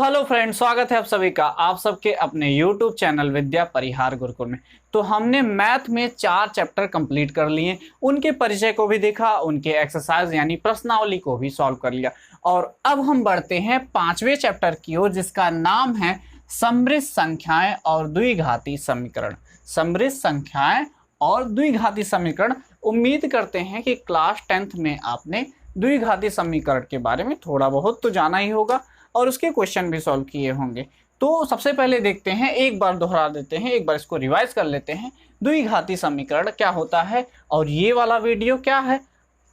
Hello friend, स्वागत है आप सभी का आप सबके अपने YouTube चैनल विद्या परिहार गुरुकुल में। तो हमने मैथ में 4 चैप्टर कंप्लीट कर लिए, उनके परिचय को भी देखा, उनके एक्सरसाइज यानी प्रश्नावली को भी सॉल्व कर लिया। और अब हम बढ़ते हैं 5वें चैप्टर की ओर, जिसका नाम है समृद्ध संख्याएं और द्विघाती समीकरण। समृद्ध संख्याएं और द्विघाती समीकरण। उम्मीद करते हैं कि क्लास 10th में आपने द्विघाती समीकरण के बारे में थोड़ा बहुत तो जाना ही होगा और उसके क्वेश्चन भी सॉल्व किए होंगे। तो सबसे पहले देखते हैं, एक बार दोहरा देते हैं, एक बार इसको रिवाइज कर लेते हैं। द्विघाती समीकरण क्या होता है और ये वाला वीडियो क्या है,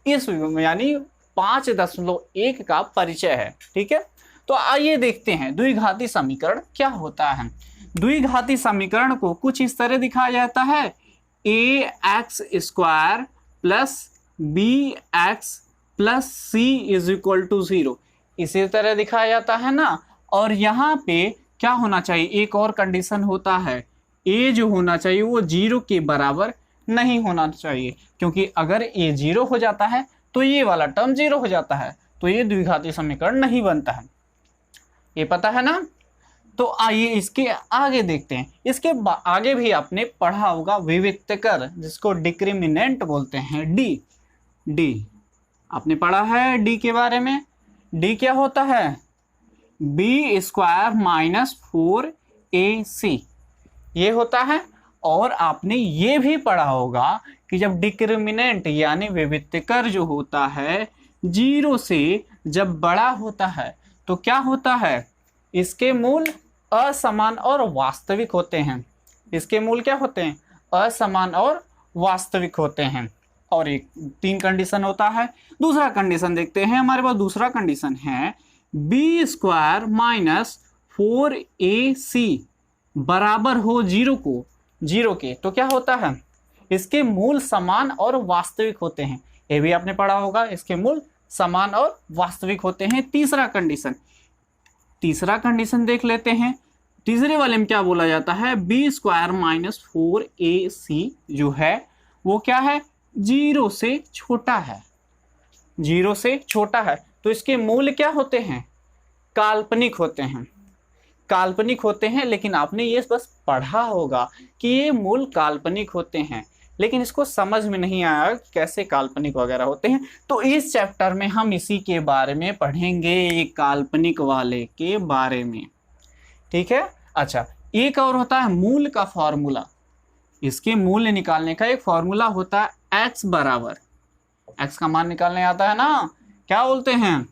इस यानी 5.1 का परिचय है। ठीक है, तो आइए देखते हैं द्विघाती समीकरण क्या होता है। द्विघाती समीकरण को कुछ इस तरह दिखाया जाता है, ax² plus bx plus c is equal to 0। इसी तरह दिखाया जाता है ना। और यहाँ पे क्या होना चाहिए, एक और कंडीशन होता है, a जो होना चाहिए वो 0 के बराबर नहीं होना चाहिए, क्योंकि अगर a 0 हो जाता है तो ये वाला टर्म 0 हो जाता है, तो ये द्विघाती समीकरण नहीं बनता है। ये पता है ना। तो आइए इसके आगे देखते हैं। इसके आगे भी आपने पढ़ा होगा विविक्तकर, जिसको डिक्रिमिनेंट बोलते हैं, डी आपने पढ़ा है डी के बारे में। डी क्या होता है, b² माइनस 4ac ये होता है। और आपने ये भी पढ़ा होगा कि जब डिक्रिमिनेंट यानी विविक्तकर जो होता है 0 से जब बड़ा होता है तो क्या होता है, इसके मूल असमान और वास्तविक होते हैं। इसके मूल क्या होते हैं, असमान और वास्तविक होते हैं। और एक 3 कंडीशन होता है। दूसरा कंडीशन देखते हैं, हमारे पास दूसरा कंडीशन है b² माइनस 4ac बराबर हो 0 के। तो क्या होता है, इसके मूल समान और वास्तविक होते हैं। ये भी आपने पढ़ा होगा, इसके मूल समान और वास्तविक होते हैं। तीसरा कंडीशन देख लेते हैं। तीसरे वाले में क्या बोला जाता है, b² माइनस 4ac जो है वो क्या है, 0 से छोटा है। 0 से छोटा है तो इसके मूल क्या होते हैं, काल्पनिक होते हैं। लेकिन आपने ये बस पढ़ा होगा कि ये मूल काल्पनिक होते हैं, लेकिन इसको समझ में नहीं आया कि कैसे काल्पनिक वगैरह होते हैं। तो इस चैप्टर में हम इसी के बारे में पढ़ेंगे, काल्पनिक वाले के बारे में। ठीक है। अच्छा, एक और होता है मूल का फॉर्मूला। इसके मूल्य निकालने का एक फॉर्मूला होता है, x बराबर, x का मान निकालने आता है ना, क्या बोलते हैं,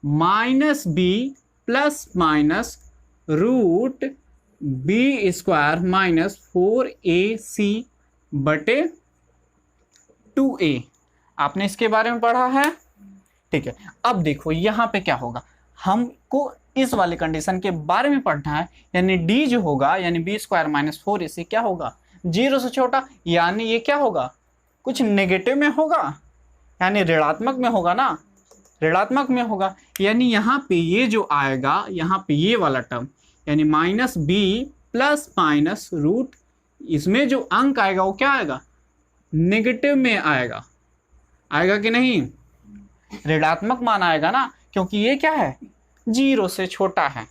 -b plus minus root b² minus 4ac बटे 2a। आपने इसके बारे में पढ़ा है। ठीक है, अब देखो यहाँ पे क्या होगा, हमको इस वाले कंडीशन के बारे में पढ़ना है। यानी d जो होगा, यानी b² माइनस 4ac क्या होगा, 0 से छोटा। यानी ये क्या होगा, कुछ नेगेटिव में होगा, यानी ऋणात्मक में होगा ना, ऋणात्मक में होगा। यानी यहाँ पे ये जो आएगा, यहाँ पे ये वाला टर्म यानी -b प्लस माइनस रूट, इसमें जो अंक आएगा वो क्या आएगा, नेगेटिव में आएगा कि नहीं, ऋणात्मक मान आएगा ना, क्योंकि ये क्या है, 0 से छोटा है।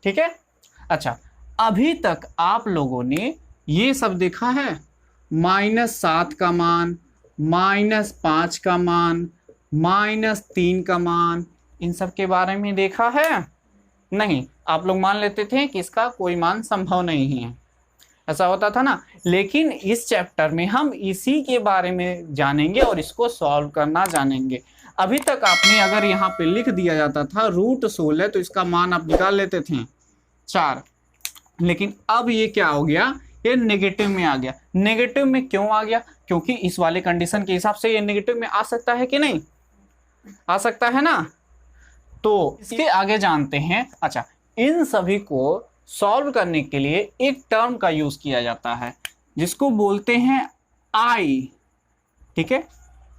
ठीक है। अच्छा, अभी तक आप लोगों ने ये सब देखा है, -7 का मान, -5 का मान, -3 का मान, इन सब के बारे में देखा है नहीं। आप लोग मान लेते थे कि इसका कोई मान संभव नहीं है, ऐसा होता था ना। लेकिन इस चैप्टर में हम इसी के बारे में जानेंगे और इसको सॉल्व करना जानेंगे। अभी तक आपने अगर यहाँ पे लिख दिया जाता था √16 तो इसका मान आप निकाल लेते थे 4। लेकिन अब ये क्या हो गया, ये नेगेटिव में आ गया। नेगेटिव में क्यों आ गया, क्योंकि इस वाले कंडीशन के हिसाब से ये नेगेटिव में आ सकता है कि नहीं, आ सकता है ना। तो इसके आगे जानते हैं। अच्छा, इन सभी को सॉल्व करने के लिए एक टर्म का यूज किया जाता है जिसको बोलते हैं आई। ठीक है,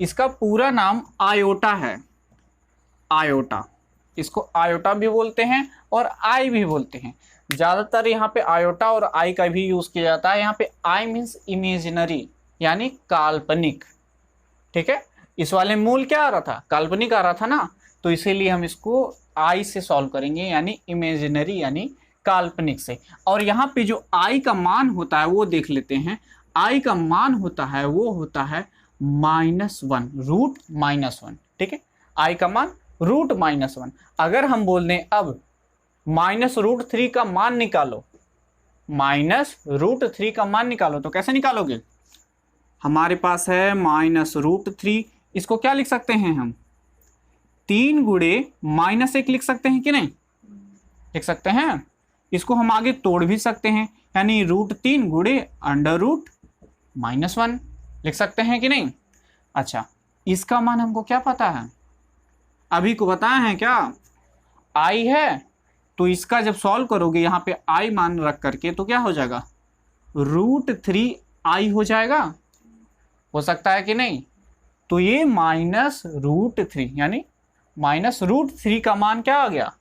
इसका पूरा नाम आयोटा है, आयोटा। इसको आयोटा भी बोलते हैं और आई भी बोलते हैं। ज़्यादातर यहाँ पे आयोटा और आई का भी यूज़ किया जाता है। यहाँ पे आई मीन्स इमेजिनरी, यानी काल्पनिक। ठीक है, इस वाले मूल क्या आ रहा था, काल्पनिक आ रहा था ना, तो इसीलिए हम इसको आई से सॉल्व करेंगे, यानी इमेजिनरी यानी काल्पनिक से। और यहाँ पे जो आई का मान होता है वो देख लेते हैं। आई का मान होता है वो होता है -1, रूट -1, ठीक है। आई का मान रूट -1। अगर हम बोल दें अब -√3 का मान निकालो, -√3 का मान निकालो, तो कैसे निकालोगे? हमारे पास है -√3, इसको क्या लिख सकते हैं हम? 3 गुणे -1 लिख सकते हैं कि नहीं? लिख सकते हैं। इसको हम आगे तोड़ भी सकते हैं, यानी √3 गुणे √-1 लिख सकते हैं कि नहीं? अच्छा, इसका मान हमको क्या पता है? अभी को बताया है क्या? आई है, तो इसका जब सॉल्व करोगे यहाँ पे आई मान रख करके तो क्या हो जाएगा? √3i हो जाएगा। हो सकता है कि नहीं? तो ये -√3 यानी -√3 का मान क्या आ गया?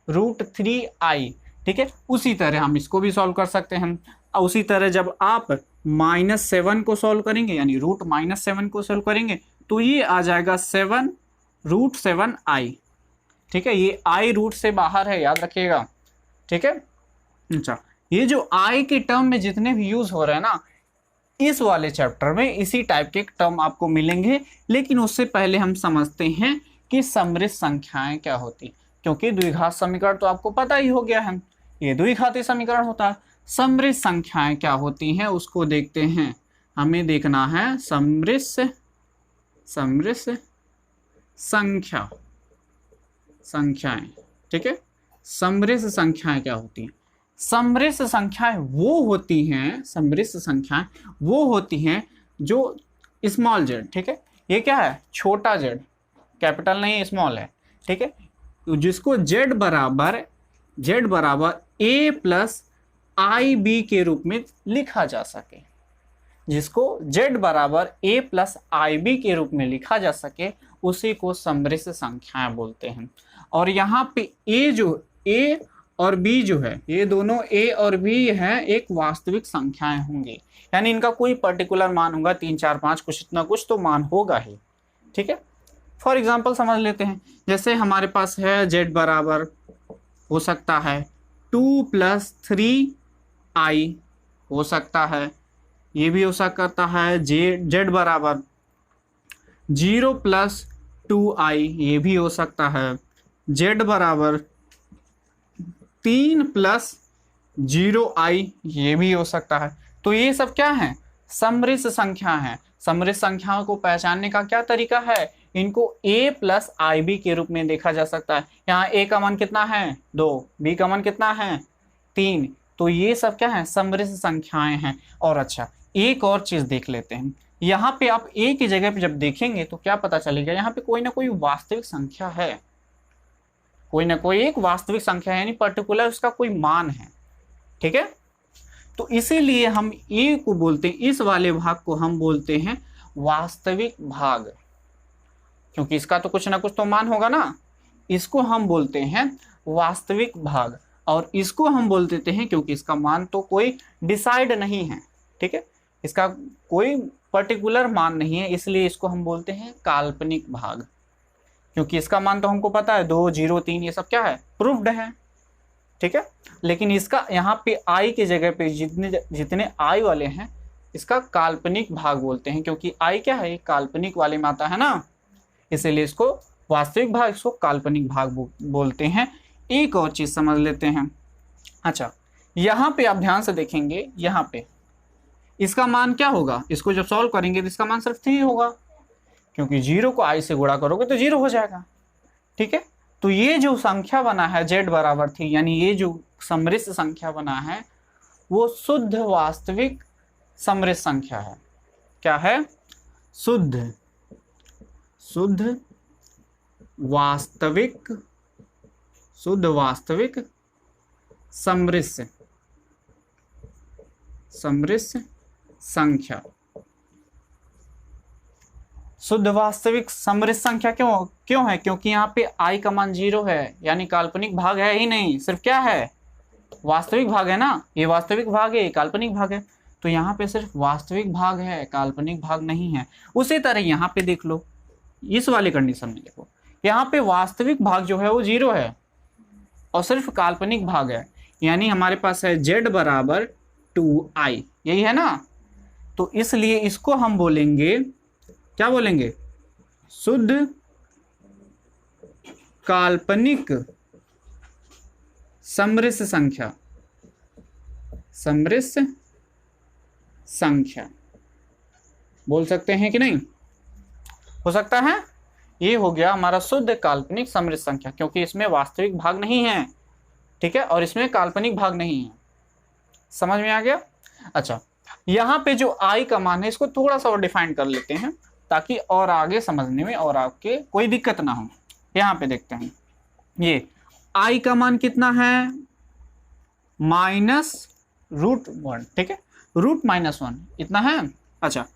√3i, ठीक है। उसी तरह हम इसको भी सॉल्व कर सकते हैं। और उसी तरह जब आप -7 को सॉल्व करेंगे, यानी √-7 को सॉल्व करेंगे, तो ये आ जाएगा 7√7i, ठीक है। ये i रूट से बाहर है, याद रखिएगा, ठीक है। अच्छा, ये जो i के टर्म में जितने भी यूज हो रहे हैं ना, इस वाले चैप्टर में इसी टाइप के टर्म आपको मिलेंगे। लेकिन उससे पहले हम समझते हैं कि समृद्ध संख्याएं क्या होती, क्योंकि द्विघात समीकरण तो आपको पता ही हो गया है, ये द्विघाती समीकरण होता है। समृद्ध संख्याएं क्या होती हैं उसको देखते हैं। हमें देखना है समृद्ध संख्याएं, ठीक है। समृद्ध संख्याएं क्या होती हैं? समृद्ध संख्याएं वो होती हैं जो स्मॉल जेड, ठीक है। ये क्या है? छोटा जेड, कैपिटल नहीं स्मॉल है, ठीक है। जिसको जेड बराबर a प्लस आई बी के रूप में लिखा जा सके, जिसको z बराबर a प्लस आई बी के रूप में लिखा जा सके, उसी को समृद्ध संख्याएं बोलते हैं। और यहाँ पे a और b जो है, ये दोनों a और b हैं, एक वास्तविक संख्याएं होंगी, यानी इनका कोई पर्टिकुलर मान होगा, 3, 4, 5 कुछ इतना कुछ तो मान होगा ही, ठीक है। फॉर एग्जाम्पल समझ लेते हैं, जैसे हमारे पास है z बराबर हो सकता है 2 + 3i हो सकता है, ये भी हो सकता है z बराबर 0 + 2i, ये भी हो सकता है z बराबर 3 + 0i, ये भी हो सकता है। तो ये सब क्या है? समृद्ध संख्या है। समृद्ध संख्याओं को पहचानने का क्या तरीका है? इनको a प्लस आई बी के रूप में देखा जा सकता है। यहाँ a का मान कितना है? 2, b का मान कितना है? 3। तो ये सब क्या है? समृद्ध संख्याएं हैं। और अच्छा, एक और चीज देख लेते हैं। यहाँ पे आप a की जगह पे जब देखेंगे तो क्या पता चलेगा? यहाँ पे कोई ना कोई वास्तविक संख्या है, कोई ना कोई एक वास्तविक संख्या है, यानी पर्टिकुलर उसका कोई मान है, ठीक है। तो इसीलिए हम a को बोलते हैं, इस वाले भाग को हम बोलते हैं वास्तविक भाग, क्योंकि इसका तो कुछ ना कुछ तो मान होगा ना। इसको हम बोलते हैं वास्तविक भाग, और इसको हम बोल देते हैं क्योंकि इसका मान तो कोई डिसाइड नहीं है, ठीक है, इसका कोई पर्टिकुलर मान नहीं है, इसलिए इसको हम बोलते हैं काल्पनिक भाग, क्योंकि इसका मान तो हमको पता है 2, 0, 3 ये सब क्या है? प्रूफ्ड है, ठीक है। लेकिन इसका यहाँ पे आई के जगह पे जितने आई वाले हैं, इसका काल्पनिक भाग बोलते हैं, क्योंकि आई क्या है? काल्पनिक वाले में आता है ना, इसीलिए इसको वास्तविक भाग, इसको काल्पनिक भाग बोलते हैं। एक और चीज समझ लेते हैं। अच्छा, यहाँ पे आप ध्यान से देखेंगे, यहाँ पे इसका मान क्या होगा? इसको जब सॉल्व करेंगे तो इसका मान सिर्फ 3 होगा, क्योंकि 0 को i से गुणा करोगे तो 0 हो जाएगा, ठीक है। तो ये जो संख्या बना है z बराबर 3, यानी ये जो समृद्ध संख्या बना है वो शुद्ध वास्तविक समृद्ध संख्या है। क्या है? शुद्ध वास्तविक समृद्ध संख्या। शुद्ध वास्तविक समृद्ध संख्या क्यों है? क्योंकि यहाँ पे i का मान 0 है, यानी काल्पनिक भाग है ही नहीं, सिर्फ क्या है? वास्तविक भाग है ना। ये वास्तविक भाग है, ये काल्पनिक भाग है, तो यहाँ पे सिर्फ वास्तविक भाग है, काल्पनिक भाग नहीं है। उसी तरह यहाँ पे देख लो, इस वाले कंडीशन में देखो, यहाँ पे वास्तविक भाग जो है वो 0 है, और सिर्फ काल्पनिक भाग है, यानी हमारे पास है z बराबर 2i, यही है ना। तो इसलिए इसको हम बोलेंगे, क्या बोलेंगे, शुद्ध काल्पनिक समृद्ध संख्या, समृद्ध संख्या बोल सकते हैं कि नहीं, हो सकता है। ये हो गया हमारा शुद्ध काल्पनिक समृद्ध संख्या, क्योंकि इसमें वास्तविक भाग नहीं है, ठीक है, और इसमें काल्पनिक भाग नहीं है। समझ में आ गया। अच्छा, यहाँ पे जो i का मान है इसको थोड़ा सा और डिफाइन कर लेते हैं ताकि और आगे समझने में और आपके कोई दिक्कत ना हो। यहाँ पे देखते हैं, ये i का मान कितना है, -√1, ठीक है, √-1 इतना है। अच्छा,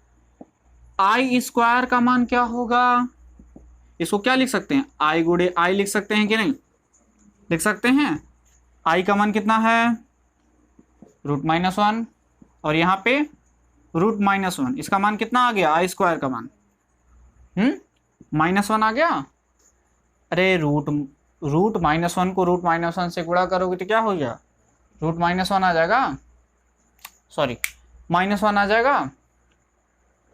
i स्क्वायर का मान क्या होगा, इसको क्या लिख सकते हैं, i गुणे i लिख सकते हैं कि नहीं, लिख सकते हैं। i का मान कितना है, √-1, और यहाँ पे √-1, इसका मान कितना आ गया, i स्क्वायर का मान -1 आ गया। अरे √-1 को √-1 से गुणा करोगे तो क्या हो गया, √-1 आ जाएगा, सॉरी -1 आ जाएगा।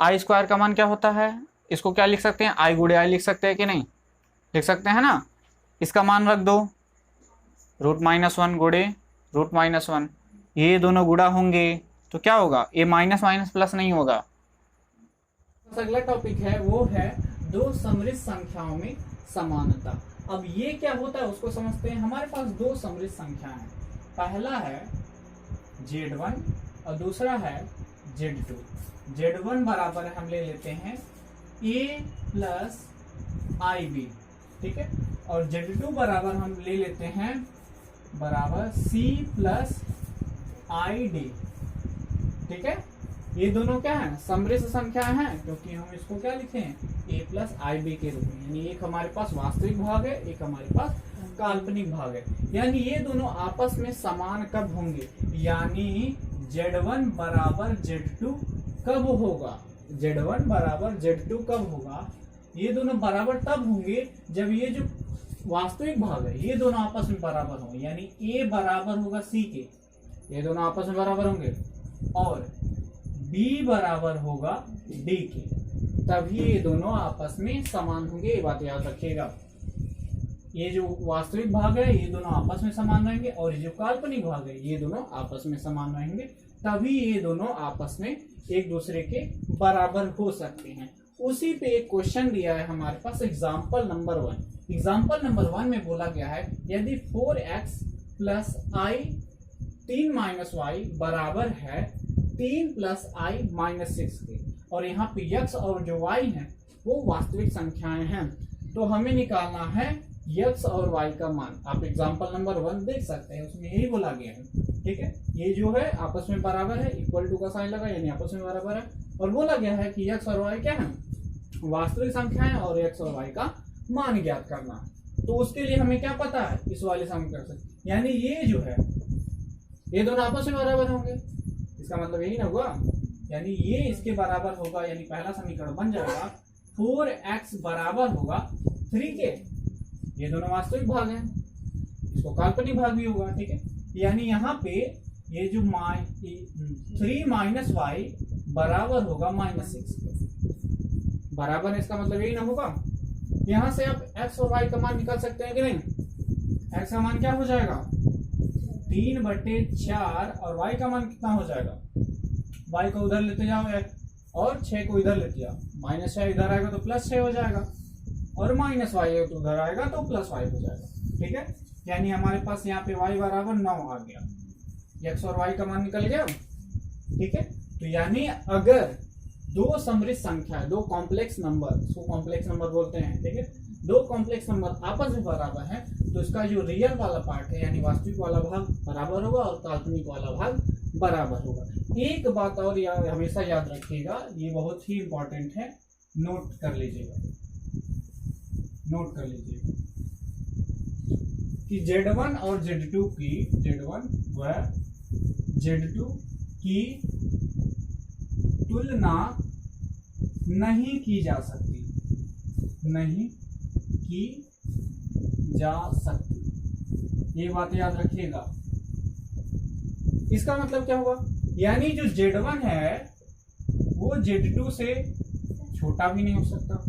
i स्क्वायर का मान क्या होता है, इसको क्या लिख सकते हैं, i गुणे i लिख सकते हैं कि नहीं, लिख सकते हैं ना। इसका मान रख दो, √-1 गुणे √-1, ये दोनों गुणा होंगे तो क्या होगा, ये माइनस माइनस प्लस नहीं होगा। अगला टॉपिक है वो है दो समृद्ध संख्याओं में समानता। अब ये क्या होता है उसको समझते हैं। हमारे पास दो समृद्ध संख्याएं हैं, पहला है z1 और दूसरा है z2। z1 बराबर हम ले लेते हैं a प्लस ib, ठीक है, और z2 बराबर हम ले लेते हैं बराबर c प्लस id, ठीक है। ये दोनों क्या है, समृद्ध संख्या है, क्योंकि हम इसको क्या लिखे हैं, a प्लस ib के रूप में, यानी एक हमारे पास वास्तविक भाग है, एक हमारे पास काल्पनिक भाग है। यानी ये दोनों आपस में समान कब होंगे, यानी z1 बराबर z2 कब होगा, z1 बराबर z2 कब होगा, ये दोनों बराबर तब होंगे जब ये जो वास्तविक भाग है ये दोनों आपस में बराबर होंगे, यानी a बराबर होगा c के, ये दोनों आपस में बराबर होंगे, और b बराबर होगा d के, तभी ये दोनों आपस में समान होंगे। ये बात याद रखिएगा, ये जो वास्तविक भाग है ये दोनों आपस में समान रहेंगे, और ये जो काल्पनिक भाग है ये दोनों आपस में समान रहेंगे, तभी ये दोनों आपस में एक दूसरे के बराबर हो सकते हैं। उसी पे एक क्वेश्चन दिया है हमारे पास, एग्जाम्पल नंबर 1। एग्जाम्पल नंबर 1 में बोला गया है यदि 4x plus i 3 minus Y बराबर है 3 प्लस i माइनस 6 के, और यहाँ पे x और जो y है वो वास्तविक संख्याएं हैं, तो हमें निकालना है x और y का मान। आप एग्जाम्पल नंबर 1 देख सकते हैं, उसमें यही बोला गया है, ठीक है। ये जो है आपस में बराबर है, इक्वल टू का साइन लगा, यानी आपस में बराबर है, और बोला गया है कि x और y क्या है, वास्तविक संख्याएं, और x और y का मान ज्ञात करना। तो उसके लिए हमें क्या पता है, इस वाले समीकरण से, यानी ये जो है ये दोनों आपस में बराबर होंगे, इसका मतलब यही ना हुआ, यानी ये इसके बराबर होगा, यानी पहला समीकरण बन जाएगा 4x बराबर होगा 3 के, ये दोनों वास्तविक भाग हैं, इसको काल्पनिक भाग भी होगा, ठीक है। यानी यहाँ पे ये जो 3 माइनस वाई बराबर होगा -6 के, बराबर है, इसका मतलब यही ना होगा। यहाँ से आप x और y का मान निकाल सकते हैं कि नहीं। x का मान क्या हो जाएगा 3/4, और y का मान कितना हो जाएगा, y को उधर लेते जाओ और 6 को इधर लेते जाओ, -6 इधर आएगा तो +6 हो जाएगा, और -y तो उधर आएगा तो +y हो जाएगा, ठीक है। यानी हमारे पास यहाँ पे y बराबर 9 आ गया, x और y का मान निकल गया, ठीक है। तो यानी अगर दो समृद्ध संख्या, दो कॉम्प्लेक्स नंबर, इसको कॉम्प्लेक्स नंबर बोलते हैं, ठीक है, दो कॉम्प्लेक्स नंबर आपस में बराबर है, तो इसका जो रियल वाला पार्ट है यानी वास्तविक वाला भाग बराबर होगा और काल्पनिक वाला भाग बराबर होगा। एक बात और हमेशा याद रखिएगा, ये बहुत ही इंपॉर्टेंट है, नोट कर लीजिएगा, नोट कर लीजिएगा कि Z1 और Z2 की, Z1 व Z2 की तुलना नहीं की जा सकती, नहीं की जा सकती, ये बात याद रखिएगा। इसका मतलब क्या हुआ, यानी जो Z1 है वो Z2 से छोटा भी नहीं हो सकता,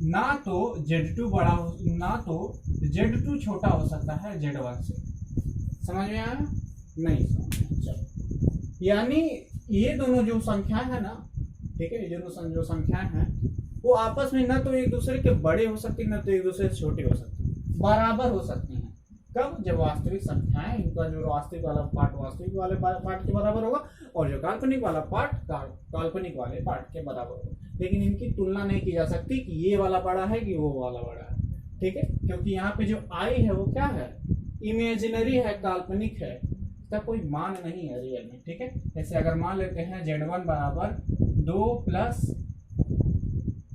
ना तो Z2 बड़ा हो, ना तो Z2 छोटा हो सकता है Z1 से। समझ में आया? नहीं समझ। चलो, यानी ये दोनों जो संख्याएं है ना, ठीक है, जो संख्याएं हैं वो आपस में ना तो एक दूसरे के बड़े हो सकती, ना तो एक दूसरे से छोटे हो सकती, बराबर हो सकती हैं। कब? जब वास्तविक संख्याएं, इनका जो वास्तविक वाला पार्ट वास्तविक वाले पार्ट के बराबर होगा और जो काल्पनिक वाला पार्ट काल्पनिक वाले पार्ट के बराबर होगा। लेकिन इनकी तुलना नहीं की जा सकती कि ये वाला बड़ा है कि वो वाला बड़ा है, ठीक है, क्योंकि यहाँ पे जो आई है वो क्या है, इमेजिनरी है, काल्पनिक है, इसका कोई मान नहीं है रियल में, ठीक है। जैसे अगर मान लेते हैं Z1 बराबर 2 +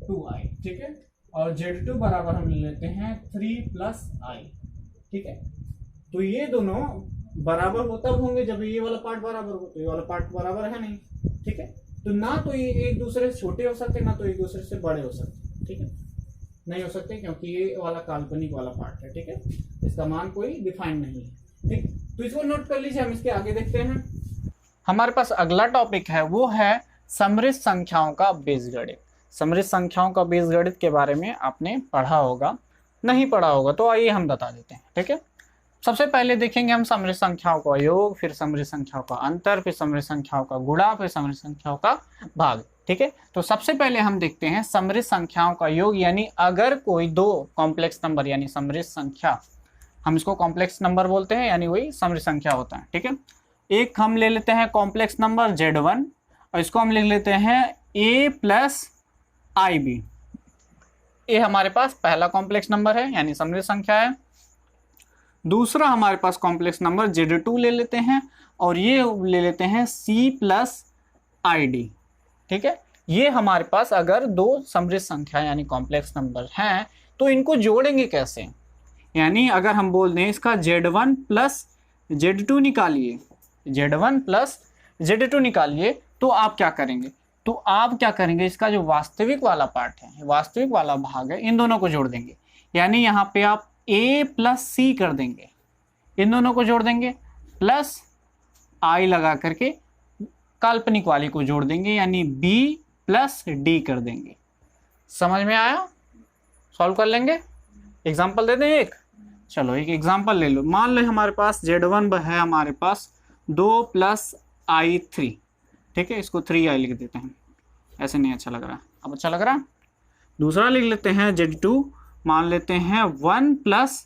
2i, ठीक है, और Z2 बराबर हम ले लेते हैं 3 + i, ठीक है। तो ये दोनों बराबर हो तब होंगे जब ये वाला पार्ट बराबर हो, तो ये वाला पार्ट बराबर है नहीं, ठीक है। तो ना तो ये एक दूसरे से छोटे हो सकते, ना तो एक दूसरे से बड़े हो सकते, ठीक है, नहीं हो सकते, क्योंकि ये वाला काल्पनिक वाला पार्ट है, ठीक है, इसका मान कोई डिफाइन नहीं है, ठीक। तो इसको नोट कर लीजिए, हम इसके आगे देखते हैं। हमारे पास अगला टॉपिक है, वो है समृद्ध संख्याओं का बीजगणित। समृद्ध संख्याओं का बीजगणित के बारे में आपने पढ़ा होगा, नहीं पढ़ा होगा तो आइए हम बता देते हैं, ठीक है। सबसे पहले देखेंगे हम समृद्ध संख्याओं का योग, फिर समृद्ध संख्याओं का अंतर, फिर समृद्ध संख्याओं का गुणा, फिर समृद्ध संख्याओं का भाग, ठीक है। तो सबसे पहले हम देखते हैं समृद्ध संख्याओं का योग, यानी अगर कोई दो कॉम्प्लेक्स नंबर यानी समृद्ध संख्या, हम इसको कॉम्प्लेक्स नंबर बोलते हैं, यानी वही समृद्ध संख्या होता है, ठीक है। एक हम ले लेते हैं कॉम्प्लेक्स नंबर Z1 और इसको हम लिख लेते हैं A + IB। ये हमारे पास पहला कॉम्प्लेक्स नंबर है, यानी समृद्ध संख्या है। दूसरा हमारे पास कॉम्प्लेक्स नंबर Z2 ले लेते हैं और ये ले लेते हैं C + ID, ठीक है। ये हमारे पास अगर दो समृद्ध संख्या यानी कॉम्प्लेक्स नंबर हैं तो इनको जोड़ेंगे कैसे, यानी अगर हम बोल दें इसका Z1 + Z2 निकालिए, Z1 + Z2 निकालिए, तो आप क्या करेंगे, तो आप क्या करेंगे, इसका जो वास्तविक वाला पार्ट है, वास्तविक वाला भाग है, इन दोनों को जोड़ देंगे, यानी यहाँ पे आप A + C कर देंगे, इन दोनों को जोड़ देंगे, प्लस I लगा करके काल्पनिक वाली को जोड़ देंगे, यानी B + D कर देंगे। समझ में आया? सॉल्व कर लेंगे। एग्जाम्पल दे दें एक, चलो एक एग्जाम्पल ले लो। मान लो हमारे पास Z1 है, हमारे पास 2 + I3, ठीक है, इसको 3i लिख देते हैं, ऐसे नहीं अच्छा लग रहा, अब अच्छा लग रहा। दूसरा लिख लेते हैं Z2, मान लेते हैं 1 +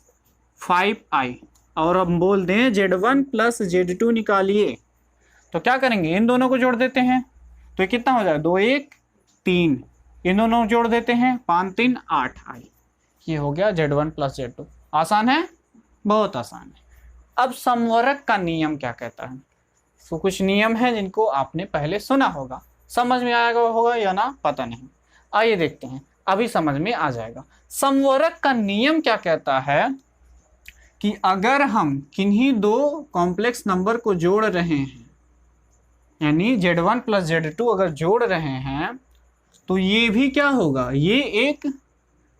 5i, और हम बोल दें Z1 + Z2 निकालिए, तो क्या करेंगे, इन दोनों को जोड़ देते हैं, तो ये कितना हो जाएगा, 2 1 3, इन दोनों को जोड़ देते हैं, 5 3 8i, ये हो गया Z1 + Z2। आसान है, बहुत आसान है। अब समवर्ग का नियम क्या कहता है, तो कुछ नियम है जिनको आपने पहले सुना होगा, समझ में आएगा होगा या ना पता नहीं, आइए देखते हैं, अभी समझ में आ जाएगा। समवर्ग का नियम क्या कहता है कि अगर हम किन्हीं दो कॉम्प्लेक्स नंबर को जोड़ रहे हैं, यानी Z1 + Z2 अगर जोड़ रहे हैं, तो ये भी क्या होगा, ये एक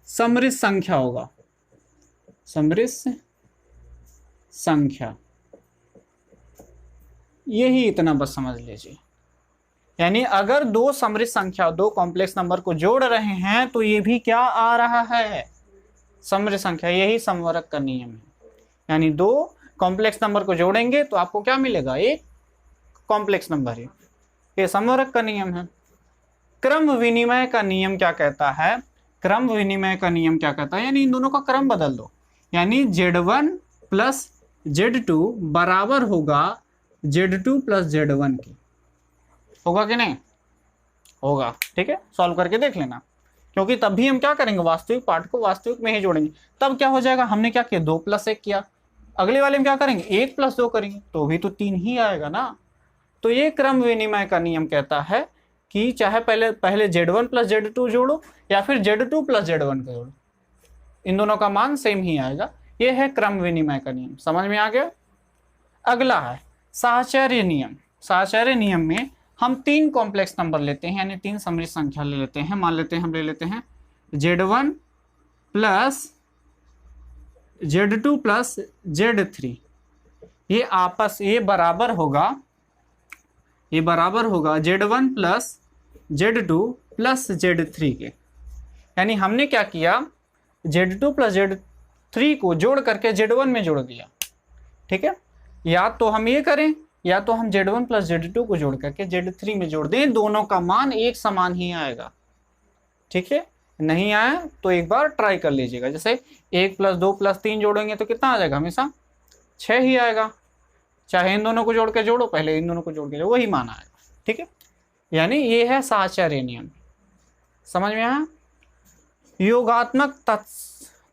समृद्ध संख्या होगा, समृद्ध संख्या, यही इतना बस समझ लीजिए। यानी अगर दो समृद्ध संख्या, दो कॉम्प्लेक्स नंबर को जोड़ रहे हैं, तो ये भी क्या आ रहा है, समृद्ध संख्या, यही समवर्ग का नियम है। यानी दो कॉम्प्लेक्स नंबर को जोड़ेंगे तो आपको क्या मिलेगा, एक कॉम्प्लेक्स नंबर है, ये समवर्ग का नियम है। क्रम विनिमय का नियम क्या कहता है, क्रम विनिमय का नियम क्या कहता है, यानी इन दोनों का क्रम बदल दो, यानी Z1 + Z2 बराबर होगा Z2 + Z1 की, होगा कि नहीं, होगा, ठीक है, सॉल्व करके देख लेना, क्योंकि तब भी हम क्या करेंगे, वास्तविक पार्ट को वास्तविक में ही जोड़ेंगे, तब क्या हो जाएगा, हमने क्या किया, 2 + 1 किया, अगले वाले में क्या करेंगे, 1 + 2 करेंगे, तो भी तो 3 ही आएगा ना। तो ये क्रम विनिमय का नियम कहता है कि चाहे पहले Z1 + Z2 जोड़ो या फिर Z2 + Z1 का जोड़ो, इन दोनों का मान सेम ही आएगा, ये है क्रम विनिमय का नियम। समझ में आ गया। अगला है साहचर्य नियम। साहचर्य नियम में हम 3 कॉम्प्लेक्स नंबर लेते हैं, यानी 3 समृद्ध संख्या ले लेते हैं। मान लेते हैं हम ले लेते हैं Z1 + Z2 प्लस Z3 ये बराबर होगा Z1 plus Z2 plus Z3 के। यानी हमने क्या किया, Z2 प्लस Z3 को जोड़ करके Z1 में जोड़ दिया। ठीक है, या तो हम ये करें या तो हम Z1 प्लस Z2 को जोड़ करके Z3 में जोड़ दें, दोनों का मान एक समान ही आएगा। ठीक है, नहीं आया तो एक बार ट्राई कर लीजिएगा। जैसे 1 प्लस 2 प्लस 3 जोड़ेंगे तो कितना आ जाएगा, हमेशा 6 ही आएगा। चाहे इन दोनों को जोड़ के जोड़ो, पहले इन दोनों को जोड़ के जोड़ो, वही मान आएगा। ठीक है, यानी ये है साहचर्य नियम। समझ में आया? योगात्मक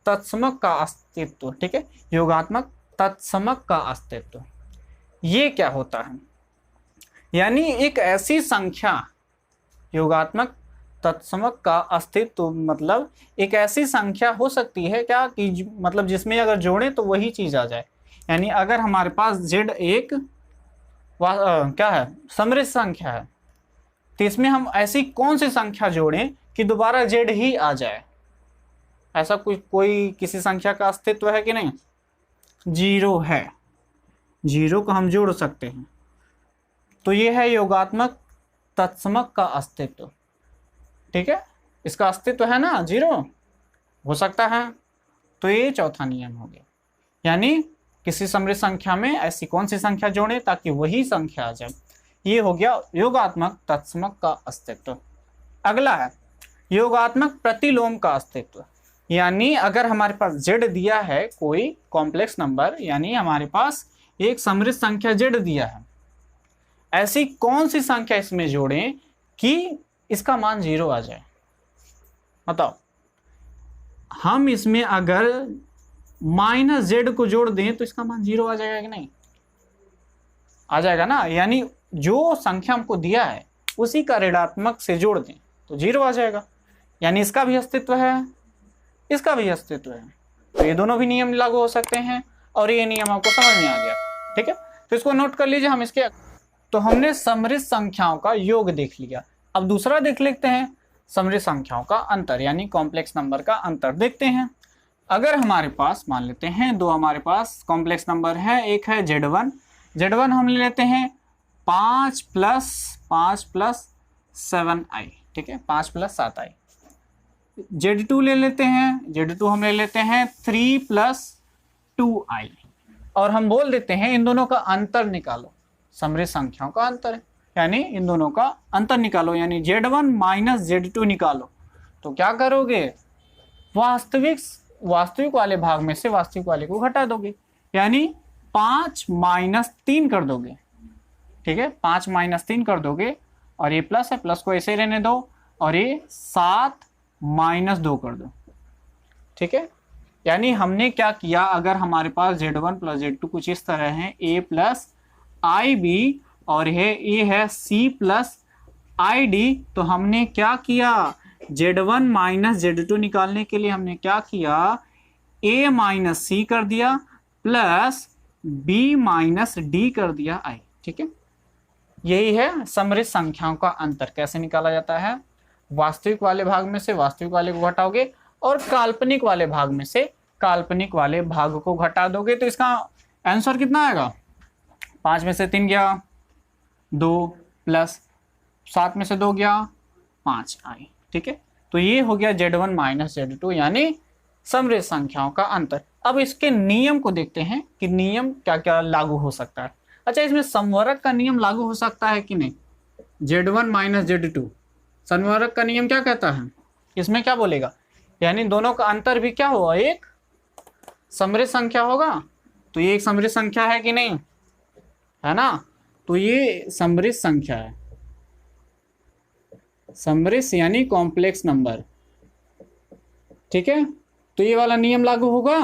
तत्समक का अस्तित्व। ठीक है, योगात्मक तत्समक का अस्तित्व ये क्या होता है, यानी एक ऐसी संख्या, योगात्मक तत्समक का अस्तित्व मतलब एक ऐसी संख्या हो सकती है क्या कि मतलब जिसमें अगर जोड़ें तो वही चीज आ जाए। यानी अगर हमारे पास Z एक क्या है, समृद्ध संख्या है, तो इसमें हम ऐसी कौन सी संख्या जोड़ें कि दोबारा Z ही आ जाए। ऐसा कोई किसी संख्या का अस्तित्व है कि नहीं? 0 है, 0 को हम जोड़ सकते हैं, तो ये है योगात्मक तत्समक का अस्तित्व। ठीक है, इसका अस्तित्व है ना, 0 हो सकता है, तो ये चौथा नियम हो गया। यानी किसी समृद्ध संख्या में ऐसी कौन सी संख्या जोड़ें ताकि वही संख्या आ जाए, ये हो गया योगात्मक तत्समक का अस्तित्व। अगला है योगात्मक प्रतिलोम का अस्तित्व। यानी अगर हमारे पास Z दिया है कोई कॉम्प्लेक्स नंबर, यानी हमारे पास एक समृद्ध संख्या Z दिया है, ऐसी कौन सी संख्या इसमें जोड़ें कि इसका मान 0 आ जाए। बताओ, हम इसमें अगर -Z को जोड़ दें तो इसका मान 0 आ जाएगा कि नहीं? आ जाएगा ना। यानी जो संख्या हमको दिया है उसी का ऋणात्मक से जोड़ दें तो 0 आ जाएगा। यानी इसका भी अस्तित्व है, इसका भी अस्तित्व है, तो ये दोनों भी नियम लागू हो सकते हैं और ये नियम आपको समझ में आ गया। ठीक है, तो इसको नोट कर लीजिए। हम इसके तो हमने समृद्ध संख्याओं का योग देख लिया। अब दूसरा देख लेते हैं, समृद्ध संख्याओं का अंतर, यानी कॉम्प्लेक्स नंबर का अंतर देखते हैं। अगर हमारे पास मान लेते हैं दो हमारे पास कॉम्प्लेक्स नंबर है, एक है Z1 हम ले लेते हैं 5 प्लस 7i। ठीक है, 5 प्लस 7i। Z2 ले लेते हैं, Z2 हम ले लेते हैं 3 प्लस 2i, और हम बोल देते हैं इन दोनों का अंतर निकालो। समृद्ध संख्याओं का अंतर है, यानी इन दोनों का अंतर निकालो, यानी Z1 माइनस Z2 निकालो। तो क्या करोगे, वास्तविक वाले भाग में से वास्तविक वाले को घटा दोगे, यानी 5 माइनस 3 कर दोगे। ठीक है, 5 माइनस 3 कर दोगे, और ये प्लस है, प्लस को ऐसे ही रहने दो, और ये 7 माइनस 2 कर दो। ठीक है, यानी हमने क्या किया, अगर हमारे पास Z1 प्लस Z2 कुछ इस तरह है, A प्लस IB और ये है C प्लस ID, तो हमने क्या किया, Z1 माइनस Z2 निकालने के लिए हमने क्या किया, A माइनस C कर दिया प्लस B माइनस D कर दिया I। ठीक है, यही है समृद्ध संख्याओं का अंतर। कैसे निकाला जाता है, वास्तविक वाले भाग में से वास्तविक वाले को घटाओगे और काल्पनिक वाले भाग में से काल्पनिक वाले भाग को घटा दोगे, तो इसका आंसर कितना आएगा, 5 में से 3 गया 2 प्लस 7 में से 2 गया 5 आई। ठीक है, तो ये हो गया Z1 माइनस Z2, यानी समृद्ध संख्याओं का अंतर। अब इसके नियम को देखते हैं कि नियम क्या क्या लागू हो सकता है। अच्छा, इसमें समवर्ग का नियम लागू हो सकता है कि नहीं, Z1 माइनस Z2 समवर्ग का नियम क्या कहता है, इसमें क्या बोलेगा, यानी दोनों का अंतर भी क्या होगा, एक समृद्ध संख्या होगा। तो ये एक समृद्ध संख्या है कि नहीं, है ना, तो ये समृद्ध संख्या है, समृद्ध यानी कॉम्प्लेक्स नंबर। ठीक है, तो ये वाला नियम लागू होगा।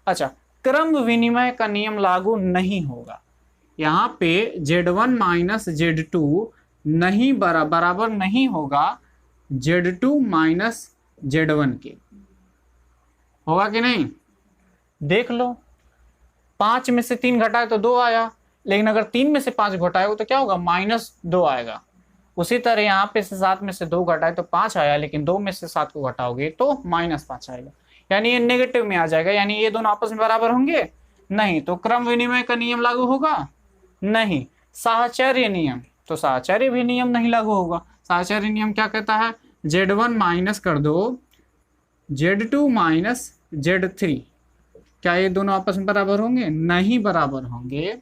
अच्छा, क्रम विनिमय का नियम लागू नहीं होगा। यहाँ पे Z1 माइनस Z2 नहीं बराबर नहीं होगा Z2 माइनस Z1 के, होगा कि नहीं, देख लो। 5 में से 3 घटाए तो 2 आया, लेकिन अगर 3 में से 5 घटाए तो क्या होगा, -2 आएगा। उसी तरह यहाँ पे से 7 में से 2 घटाए तो 5 आया, लेकिन 2 में से 7 को घटाओगे तो -5 आएगा। यानी ये नेगेटिव में आ जाएगा, यानी ये दोनों आपस में बराबर होंगे नहीं। तो क्रम विनिमय का नियम लागू होगा नहीं। साहचर्य नियम, तो साहचर्य भी नियम नहीं लागू होगा। साहचर्य नियम क्या कहता है, Z1 माइनस कर दो Z2 माइनस Z3, क्या ये दोनों आपस में बराबर होंगे, नहीं बराबर होंगे।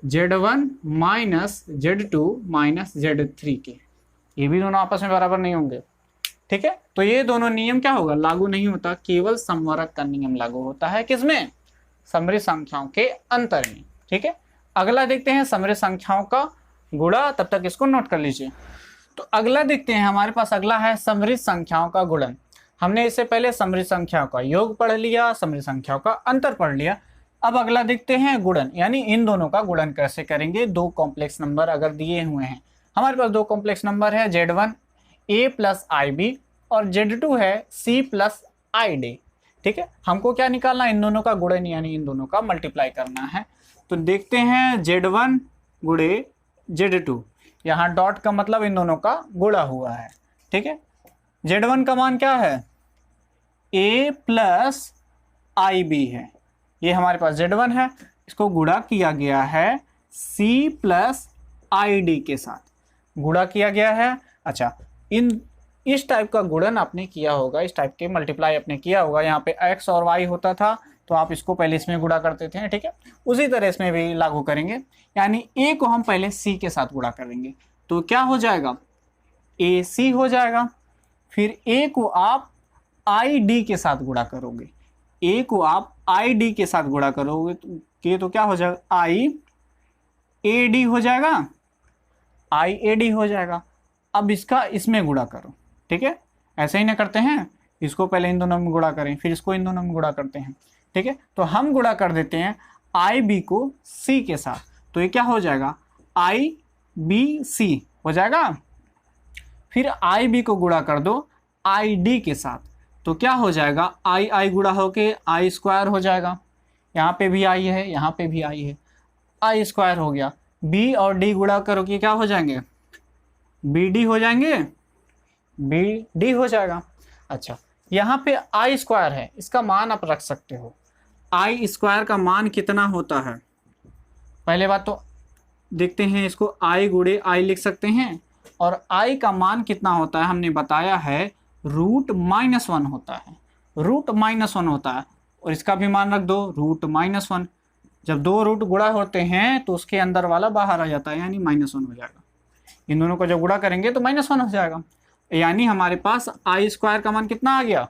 Z1 minus Z2 minus Z3 के, ये भी दोनों आपस में बराबर नहीं होंगे, ठीक है। तो ये दोनों नियम क्या होगा, लागू नहीं होता, केवल समवर्ग का नियम लागू होता है, किसमें, समृद्ध संख्याओं के अंतर में, ठीक है। अगला देखते हैं समृद्ध संख्याओं का गुणा, तब तक इसको नोट कर लीजिए। तो अगला देखते हैं, हमारे पास अगला है समृद्ध संख्याओं का गुणन। हमने इससे पहले समृद्ध संख्याओं का योग पढ़ लिया, समृद्ध संख्याओं का अंतर पढ़ लिया। अब अगला देखते हैं गुणन, यानी इन दोनों का गुणन कैसे करेंगे। दो कॉम्प्लेक्स नंबर अगर दिए हुए हैं, हमारे पास दो कॉम्प्लेक्स नंबर है, Z1 A प्लस IB और Z2 है C प्लस ID, ठीक है। हमको क्या निकालना, इन दोनों का गुणन यानी इन दोनों का मल्टीप्लाई करना है। तो देखते हैं Z1 गुणे Z2, यहाँ डॉट का मतलब इन दोनों का गुणा हुआ है, ठीक है। Z1 का मान क्या है, A प्लस IB है, ये हमारे पास Z1 है, इसको गुणा किया गया है C प्लस ID के साथ, गुणा किया गया है। अच्छा, इस टाइप का गुणन आपने किया होगा, इस टाइप के मल्टीप्लाई आपने किया होगा। यहाँ पे x और y होता था तो आप इसको पहले इसमें गुणा करते थे, ठीक है। उसी तरह इसमें भी लागू करेंगे, यानी a को हम पहले c के साथ गुणा करेंगे, तो क्या हो जाएगा, AC हो जाएगा। फिर a को आप ID के साथ गुणा करोगे, a को आप ID के साथ गुणा करोगे तो क्या हो जाएगा, IAD हो जाएगा, IAD हो जाएगा। अब इसका इसमें गुणा करो, ठीक है। ऐसे ही ना करते हैं, इसको पहले इन दोनों में गुणा करें, फिर इसको इन दोनों में गुणा करते हैं, ठीक है। तो हम गुणा कर देते हैं IB को C के साथ, तो ये क्या हो जाएगा, IBC हो जाएगा। फिर IB को गुणा कर दो ID के साथ, तो क्या हो जाएगा, I गुणा होके I स्क्वायर हो जाएगा, यहाँ पे भी I है, यहाँ पे भी I है, I स्क्वायर हो गया। B और D गुणा करोगे क्या हो जाएंगे, BD हो जाएंगे, BD हो जाएगा। अच्छा, यहाँ पे I स्क्वायर है, इसका मान आप रख सकते हो। I स्क्वायर का मान कितना होता है, पहले बात तो देखते हैं, इसको I गुणे I लिख सकते हैं, और I का मान कितना होता है, हमने बताया है √-1 होता है, √-1 होता है, और इसका भी मान रख दो √-1। जब दो रूट गुणा होते हैं तो उसके अंदर वाला बाहर आ जाता है, यानी -1 हो जाएगा। इन दोनों को जब गुणा करेंगे तो -1 हो जाएगा, यानी हमारे पास I स्क्वायर का मान कितना आ गया,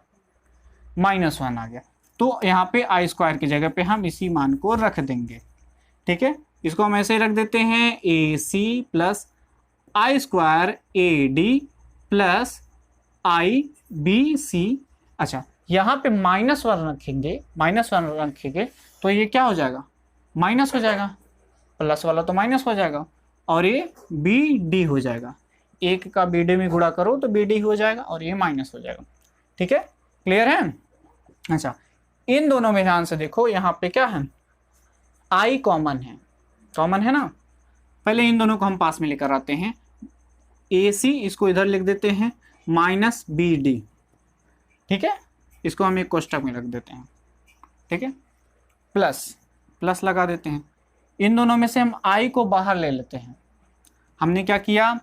-1 आ गया। तो यहाँ पे I स्क्वायर की जगह पे हम इसी मान को रख देंगे, ठीक है। इसको हम ऐसे ही रख देते हैं, AC plus I square AD plus IBC। अच्छा, यहाँ पे -1 रखेंगे, -1 रखेंगे तो ये क्या हो जाएगा, माइनस हो जाएगा, प्लस वाला तो माइनस हो जाएगा, और ये BD हो जाएगा। एक का BD में गुणा करो तो BD हो जाएगा, और ये माइनस हो जाएगा, ठीक है, क्लियर है। अच्छा, इन दोनों में ध्यान से देखो, यहाँ पे क्या है, I कॉमन है ना। पहले इन दोनों को हम पास में लेकर आते हैं, AC इसको इधर लिख देते हैं -BD, ठीक है। इसको हम एक कोष्टक में रख देते हैं, ठीक है, प्लस लगा देते हैं। इन दोनों में से हम I को बाहर ले लेते हैं। हमने क्या किया,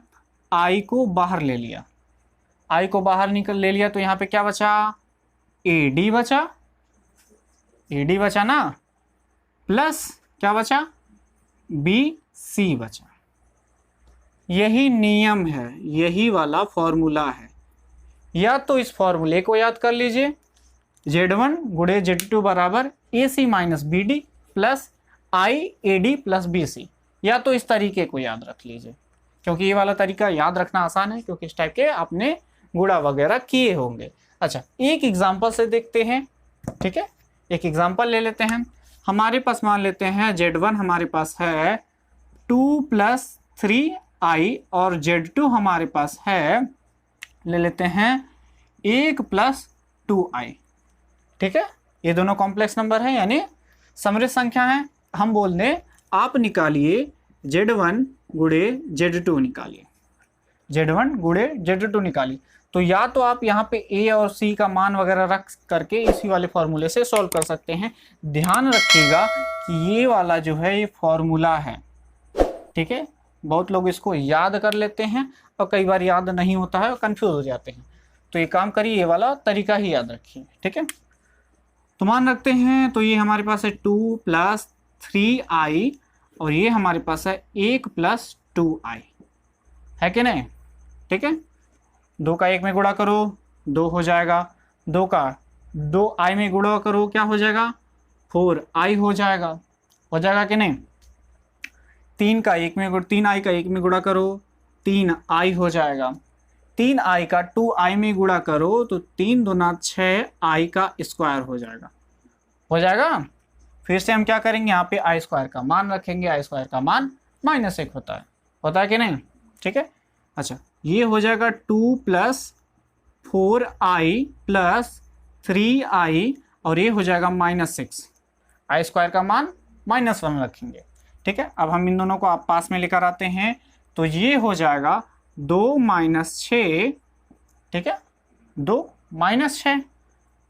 I को बाहर ले लिया, I को बाहर ले लिया, तो यहाँ पे क्या बचा, AD बचा ना, प्लस क्या बचा, BC बचा। यही नियम है, यही वाला फॉर्मूला है। या तो इस फॉर्मूले को याद कर लीजिए, Z1 गुणे Z2 बराबर AC minus BD plus IAD plus BC, या तो इस तरीके को याद रख लीजिए, क्योंकि ये वाला तरीका याद रखना आसान है, क्योंकि इस टाइप के आपने गुणा वगैरह किए होंगे। अच्छा, एक एग्जांपल से देखते हैं, ठीक है, एक एग्जांपल ले लेते हैं। हमारे पास मान लेते हैं Z1 हमारे पास है 2 + 3i, और Z2 हमारे पास है, ले लेते हैं 1 + 2i, ठीक है। ये दोनों कॉम्प्लेक्स नंबर है, यानी समृद्ध संख्या है। हम बोल दें, आप निकालिए Z1 गुणे Z2 निकालिए, Z1 गुणे Z2 निकालिए, तो या तो आप यहाँ पे ए और सी का मान वगैरह रख करके इसी वाले फॉर्मूले से सॉल्व कर सकते हैं। ध्यान रखिएगा कि ये वाला जो है ये फॉर्मूला है, ठीक है। बहुत लोग इसको याद कर लेते हैं और कई बार याद नहीं होता है और कंफ्यूज हो जाते हैं। तो ये काम करिए, ये वाला तरीका ही याद रखिए, ठीक है। तो मान रखते हैं, तो ये हमारे पास है 2 + 3i और ये हमारे पास है 1 + 2i, है कि नहीं, ठीक है। 2 का 1 में गुणा करो 2 हो जाएगा, 2 का 2i में गुणा करो क्या हो जाएगा 4i हो जाएगा कि नहीं। 3 का 1 में 3i का 1 में गुणा करो 3i हो जाएगा। 3i का 2i में गुणा करो तो 3 दूना 6i का स्क्वायर हो जाएगा। फिर से हम क्या करेंगे, यहाँ पे i स्क्वायर का मान रखेंगे, i स्क्वायर का मान -1 होता है कि नहीं, ठीक है। अच्छा, ये हो जाएगा 2 + 4i + 3i और ये हो जाएगा -6, i स्क्वायर का मान -1 रखेंगे, ठीक है। अब हम इन दोनों को आप पास में लेकर आते हैं तो ये हो जाएगा 2 - 6, ठीक है, 2 - 6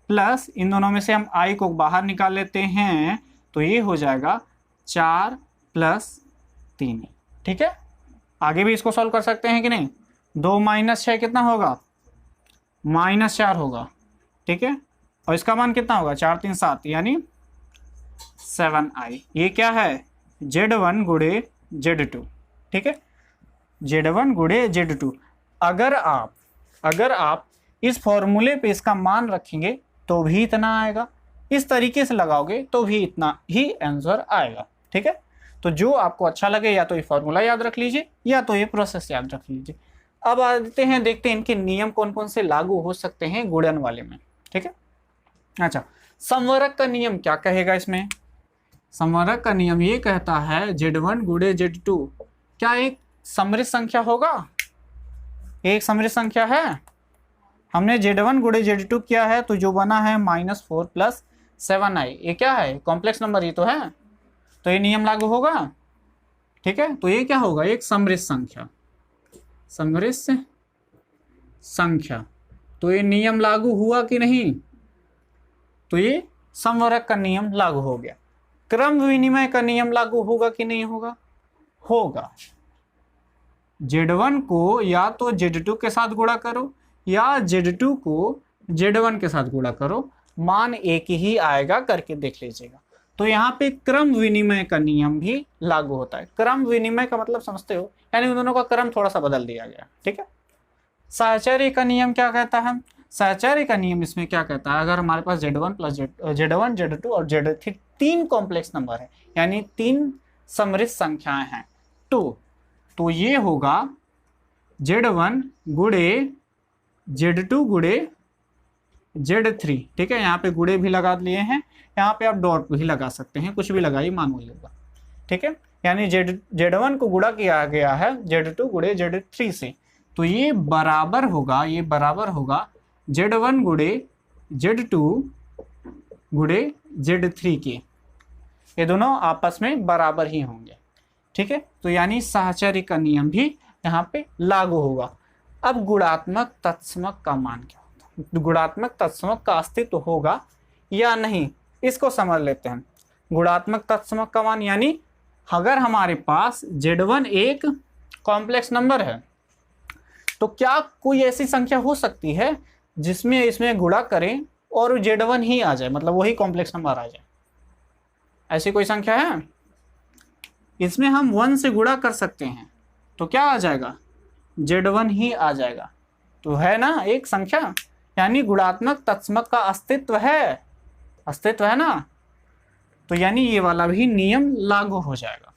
प्लस इन दोनों में से हम i को बाहर निकाल लेते हैं तो ये हो जाएगा 4 + 3, ठीक है। आगे भी इसको सॉल्व कर सकते हैं कि नहीं। 2 - 6 कितना होगा -4 होगा, ठीक है। और इसका मान कितना होगा 4 3 7 यानी 7i। ये क्या है Z1 × Z2, ठीक है, Z1 × Z2। अगर आप इस फॉर्मूले पे इसका मान रखेंगे तो भी इतना आएगा, इस तरीके से लगाओगे तो भी इतना ही आंसर आएगा, ठीक है। तो जो आपको अच्छा लगे या तो ये फॉर्मूला याद रख लीजिए या तो ये प्रोसेस याद रख लीजिए। अब आते हैं, देखते हैं इनके नियम कौन कौन से लागू हो सकते हैं गुणन वाले में, ठीक है। अच्छा, समवर्ग का नियम क्या कहेगा इसमें। समवर्ग का नियम ये कहता है Z1 × Z2 क्या एक समृद्ध संख्या होगा, एक समृद्ध संख्या है। हमने Z1 × Z2 किया है तो जो बना है -4 + 7i, ये क्या है कॉम्प्लेक्स नंबर, ये तो है, तो ये नियम लागू होगा, ठीक है। तो ये क्या होगा एक समृद्ध संख्या, तो ये नियम लागू हुआ कि नहीं, तो ये समवर्ग का नियम लागू हो गया। क्रम विनिमय का नियम लागू होगा कि नहीं होगा। Z1 को या तो Z2 के साथ गुणा करो या Z2 को Z1 के साथ गुणा करो, मान एक ही आएगा, करके देख लीजिएगा। तो यहाँ पे क्रम विनिमय का नियम भी लागू होता है। क्रम विनिमय का मतलब समझते हो, यानी उन दोनों का क्रम थोड़ा सा बदल दिया गया, ठीक है। साहचर्य का नियम क्या कहता है, साहचर्य का नियम इसमें क्या कहता है, अगर हमारे पास Z1 Z1 Z2 और Z3 3 कॉम्प्लेक्स नंबर है, यानी 3 समृद्ध संख्याएं हैं, तो ये होगा Z1 × Z2 × Z3, ठीक है। यहाँ पे गुणे भी लगा लिए हैं, यहाँ पे आप डॉट भी लगा सकते हैं, कुछ भी लगाइए मान वही होगा, ठीक है। यानी Z1 को गुणा किया गया है Z2 × Z3 से, तो ये बराबर होगा Z1 × Z2 × Z3 के, ये दोनों आपस में बराबर ही होंगे, ठीक है। तो यानी साहचर्य का नियम भी यहाँ पे लागू होगा। अब गुणात्मक तत्समक का मान क्या होता है, गुणात्मक तत्समक का अस्तित्व होगा या नहीं, इसको समझ लेते हैं। गुणात्मक तत्समक का मान यानी अगर हमारे पास Z1 एक कॉम्प्लेक्स नंबर है तो क्या कोई ऐसी संख्या हो सकती है जिसमें इसमें गुणा करें और Z1 ही आ जाए, मतलब वही कॉम्प्लेक्स नंबर आ जाए, ऐसी कोई संख्या है। इसमें हम 1 से गुणा कर सकते हैं तो क्या आ जाएगा Z1 ही आ जाएगा, तो है ना एक संख्या, यानी गुणात्मक तत्समक का अस्तित्व है ना, तो यानी ये वाला भी नियम लागू हो जाएगा।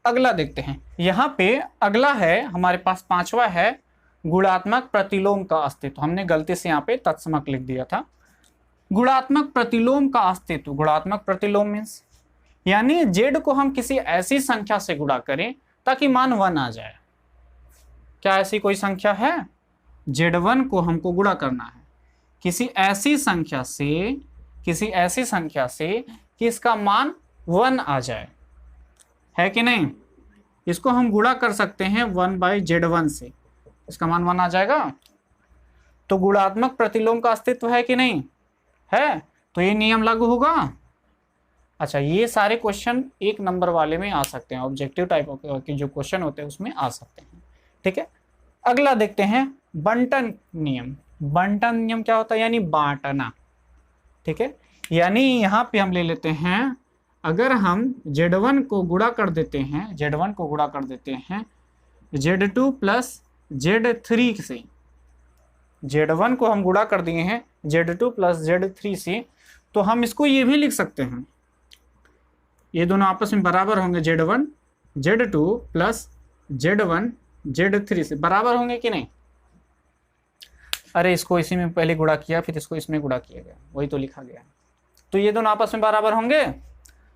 अगला देखते हैं, यहाँ पे अगला है हमारे पास 5वां है गुणात्मक प्रतिलोम का अस्तित्व। हमने गलती से यहाँ पे तत्समक लिख दिया था। गुणात्मक प्रतिलोम का अस्तित्व, गुणात्मक प्रतिलोम मीन्स यानी Z को हम किसी ऐसी संख्या से गुणा करें ताकि मान 1 आ जाए। क्या ऐसी कोई संख्या है, Z1 को हमको गुणा करना है किसी ऐसी संख्या से कि इसका मान 1 आ जाए, है कि नहीं। इसको हम गुणा कर सकते हैं 1/Z1 से, इसका मान 1 आ जाएगा। तो गुणात्मक प्रतिलोम का अस्तित्व है कि नहीं है, तो ये नियम लागू होगा। अच्छा, ये सारे क्वेश्चन 1 नंबर वाले में आ सकते हैं, ऑब्जेक्टिव टाइप के जो क्वेश्चन होते हैं उसमें आ सकते हैं। ठीक है, अगला देखते हैं बंटन नियम। बंटन नियम क्या होता है, यानी बांटना। ठीक है, यानी यहाँ पे हम ले लेते हैं, अगर हम Z1 को गुणा कर देते हैं, Z1 को गुणा कर देते हैं Z2 प्लस Z3 से, Z1 को हम गुणा कर दिए हैं Z2 प्लस Z3 से, तो हम इसको ये भी लिख सकते हैं, ये दोनों आपस में बराबर होंगे, Z1 Z2 plus Z1 Z3 से बराबर होंगे कि नहीं। अरे इसको इसी में पहले गुणा किया, फिर इसको इसमें गुणा किया गया, वही तो लिखा गया है, तो ये दोनों आपस में बराबर होंगे।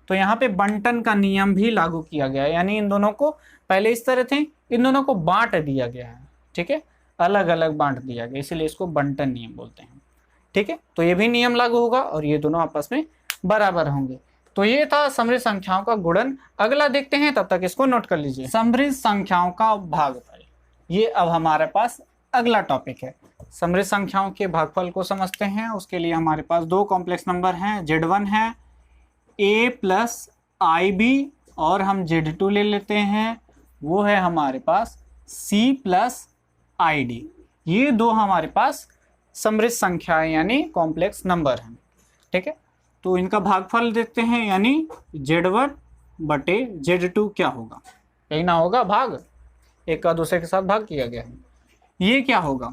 तो यहाँ पे बंटन का नियम भी लागू किया गया है, यानी इन दोनों को पहले इस तरह थे, इन दोनों को बांट दिया गया है। ठीक है, अलग अलग बांट दिया गया, इसीलिए इसको बंटन नियम बोलते हैं। ठीक है, तो ये भी नियम लागू होगा और ये दोनों आपस में बराबर होंगे। तो ये था समृद्ध संख्याओं का गुणन। अगला देखते हैं, तब तक इसको नोट कर लीजिए, समृद्ध संख्याओं का भागफल। ये अब हमारे पास अगला टॉपिक है। समृद्ध संख्याओं के भागफल को समझते हैं। उसके लिए हमारे पास 2 कॉम्प्लेक्स नंबर हैं, Z1 है a प्लस IB, और हम Z2 ले लेते हैं, वो है हमारे पास C प्लस ID। ये 2 हमारे पास समृद्ध संख्याएं यानी कॉम्प्लेक्स नंबर हैं। ठीक है, तो इनका भागफल देखते हैं, यानी Z1 बटे Z2 क्या होगा, यही ना होगा भाग, एक का दूसरे के साथ भाग किया गया है। ये क्या होगा,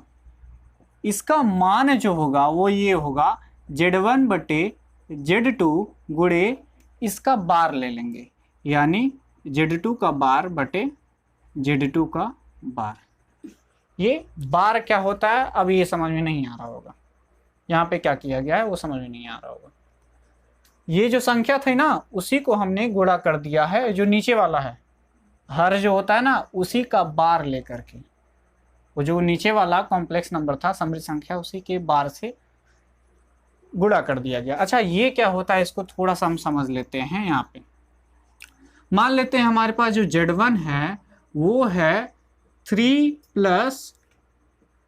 इसका मान जो होगा वो ये होगा Z1 बटे Z2 गुणे इसका बार ले लेंगे, यानी Z2 का बार बटे Z2 का बार। ये बार क्या होता है अब ये समझ में नहीं आ रहा होगा, यहाँ पे क्या किया गया है वो समझ में नहीं आ रहा होगा। ये जो संख्या थी ना उसी को हमने गुणा कर दिया है, जो नीचे वाला है हर जो होता है ना उसी का बार लेकर के, वो जो नीचे वाला कॉम्प्लेक्स नंबर था समृद्ध संख्या उसी के बार से गुणा कर दिया गया। अच्छा, ये क्या होता है इसको थोड़ा सा हम समझ लेते हैं। यहाँ पे मान लेते हैं हमारे पास जो Z1 है वो है 3 प्लस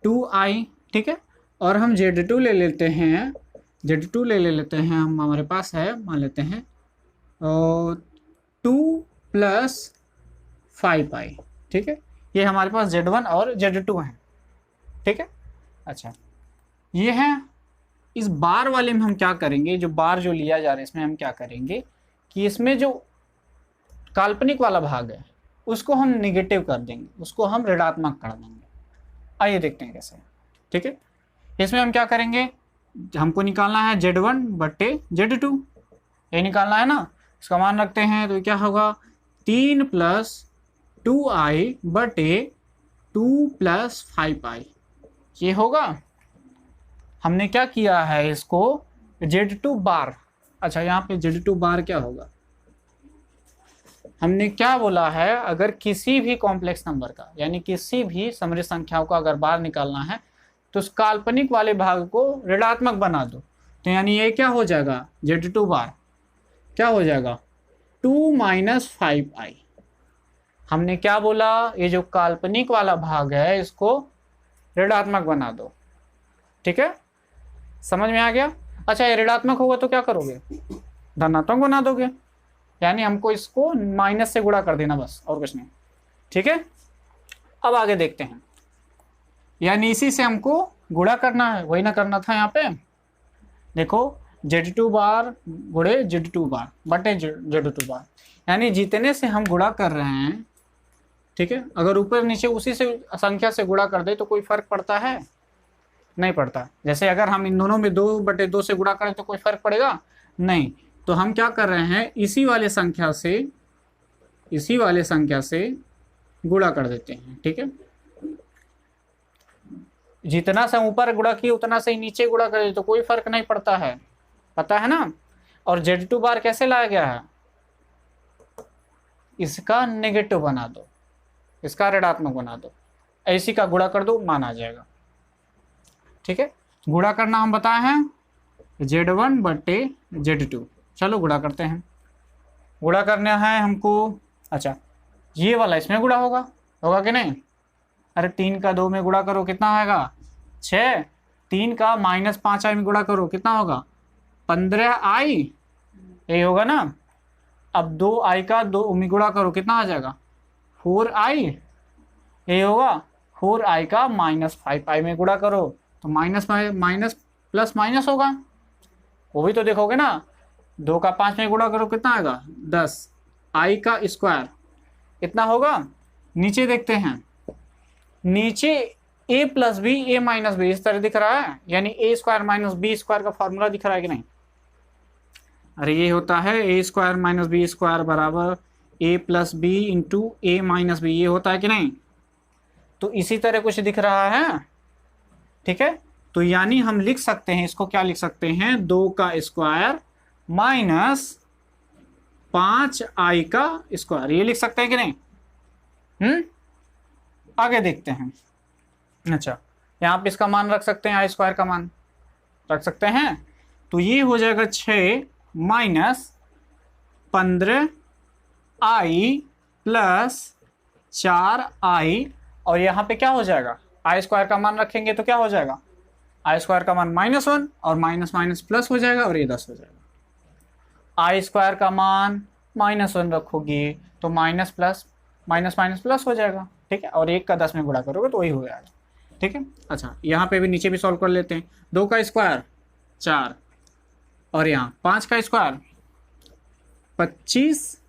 2i। ठीक है, और हम Z2 ले लेते हैं, Z2 ले लेते हैं हम, हमारे पास है मान लेते हैं 2 प्लस 5i। ठीक है, ये हमारे पास Z1 और Z2 हैं। ठीक है, अच्छा ये है। इस बार वाले में हम क्या करेंगे, जो बार जो लिया जा रहा है इसमें हम क्या करेंगे कि इसमें जो काल्पनिक वाला भाग है उसको हम निगेटिव कर देंगे, उसको हम ऋणात्मक कर देंगे। आइए देखते हैं कैसे। ठीक है, इसमें हम क्या करेंगे, हमको निकालना है Z1 बटे Z2, ये निकालना है ना, इसका मान रखते हैं तो क्या होगा 3 प्लस 2i बटे 2 प्लस 5i, ये होगा। हमने क्या किया है इसको Z2 बार। अच्छा, यहाँ पे Z2 बार क्या होगा, हमने क्या बोला है, अगर किसी भी कॉम्प्लेक्स नंबर का यानी किसी भी समृद्ध संख्याओं का अगर बार निकालना है तो उस काल्पनिक वाले भाग को ऋणात्मक बना दो, तो यानी ये क्या हो जाएगा Z2 बार क्या हो जाएगा 2 माइनस 5i। हमने क्या बोला, ये जो काल्पनिक वाला भाग है इसको ऋणात्मक बना दो। ठीक है, समझ में आ गया। अच्छा, ये ऋणात्मक होगा तो क्या करोगे, धनात्मक बना दोगे, यानी हमको इसको माइनस से गुणा कर देना बस, और कुछ नहीं। ठीक है, अब आगे देखते हैं, यानी इसी से हमको गुणा करना है, वही ना करना था। यहाँ पे देखो Z2 बार गुणे Z2 बार बटे Z2 बार, यानी जितने से हम गुणा कर रहे हैं। ठीक है, अगर ऊपर नीचे उसी से संख्या से गुणा कर दे तो कोई फर्क पड़ता है, नहीं पड़ता। जैसे अगर हम इन दोनों में 2 बटे 2 से गुणा करें तो कोई फर्क पड़ेगा नहीं। तो हम क्या कर रहे हैं, इसी वाले संख्या से गुणा कर देते हैं। ठीक है, जितना से ऊपर गुणा किए उतना से ही नीचे गुणा कर दे तो कोई फर्क नहीं पड़ता है, पता है ना। और Z2 बार कैसे लाया गया है, इसका नेगेटिव बना दो, इसका ऋणात्मक बना दो, ऐसी का गुणा कर दो, मान आ जाएगा। ठीक है, गुणा करना हम बताए हैं Z1 बटे Z2। चलो गुणा करते हैं, गुणा करना है हमको। अच्छा, ये वाला इसमें गुणा होगा कि नहीं, अरे 3 का 2 में गुणा करो कितना आएगा 6, 3 का -5i में गुणा करो, कितना होगा 15i, यही होगा ना। अब 2i का 2 में गुणा करो, कितना आ जाएगा 4i, यही होगा। 4i का -5i में गुणा करो तो माइनस माइनस प्लस माइनस होगा, वो भी तो देखोगे ना। 2 का 5 में गुणा करो, कितना आएगा 10, i का स्क्वायर इतना होगा। नीचे देखते हैं, नीचे a plus B A minus B इस तरह दिख रहा है, यानी a square minus B square का फॉर्मूला दिख रहा है कि नहीं। अरे ये होता है a square minus B square बराबर a plus B into A minus B, ये होता है कि नहीं। तो इसी तरह कुछ दिख रहा है, ठीक है। तो यानी हम लिख सकते हैं इसको, क्या लिख सकते हैं 2 का स्क्वायर माइनस 5i का स्क्वायर, ये लिख सकते हैं कि नहीं। आगे देखते हैं। अच्छा, यहाँ पे इसका मान रख सकते हैं, आई स्क्वायर का मान रख सकते हैं। तो ये हो जाएगा 6 माइनस 15i प्लस 4i, और यहाँ पे क्या हो जाएगा आई स्क्वायर का मान रखेंगे तो क्या हो जाएगा आई स्क्वायर का मान -1 और माइनस माइनस प्लस हो जाएगा और ये 10 हो जाएगा। आई स्क्वायर का मान -1 रखोगे तो minus plus minus minus plus हो जाएगा, ठीक है। और 1 का 10 में गुणा करोगे तो वही हो जाएगा, ठीक है। अच्छा, यहाँ पे भी नीचे भी सॉल्व कर लेते हैं। 2 का स्क्वायर 4 और यहाँ 5 का स्क्वायर 25